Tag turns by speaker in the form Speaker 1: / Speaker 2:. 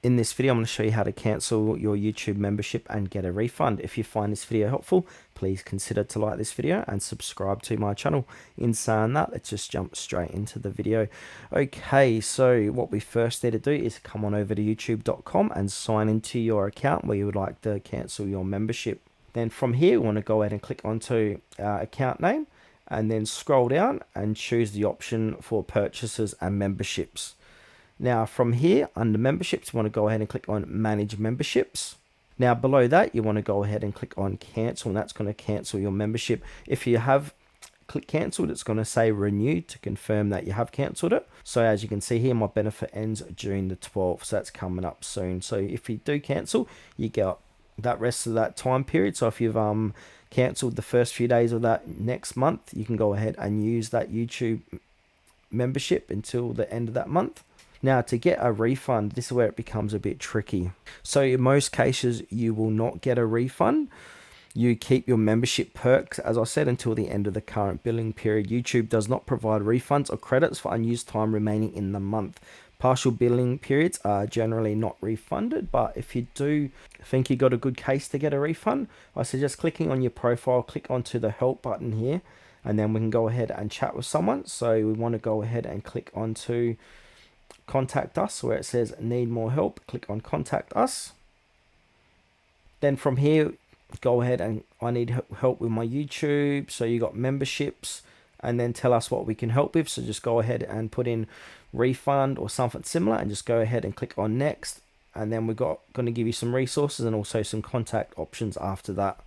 Speaker 1: In this video, I'm going to show you how to cancel your YouTube membership and get a refund. If you find this video helpful, please consider to like this video and subscribe to my channel. In saying that, let's just jump straight into the video. Okay, so what we first need to do is come on over to youtube.com and sign into your account where you would like to cancel your membership. Then from here, we want to go ahead and click onto our account name and then scroll down and choose the option for purchases and memberships. Now from here, under memberships, you want to go ahead and click on manage memberships. Now below that, you want to go ahead and click on cancel, and that's going to cancel your membership. If you have click cancelled, it's going to say renew to confirm that you have cancelled it. So as you can see here, my benefit ends June the 12th, so that's coming up soon. So if you do cancel, you get that rest of that time period. So if you've cancelled the first few days of that next month, you can go ahead and use that YouTube membership until the end of that month. Now to get a refund, this is where it becomes a bit tricky. So in most cases, you will not get a refund. You keep your membership perks, as I said, until the end of the current billing period. YouTube does not provide refunds or credits for unused time remaining in the month. Partial billing periods are generally not refunded, but if you do think you got a good case to get a refund, I suggest clicking on your profile, click onto the help button here, and then we can go ahead and chat with someone. So we want to go ahead and click onto contact us where it says need more help. Click on contact us. Then from here, go ahead and I need help with my YouTube. So you got memberships, and then tell us what we can help with. So just go ahead and put in refund or something similar and just go ahead and click on next. And then we're going to give you some resources and also some contact options after that.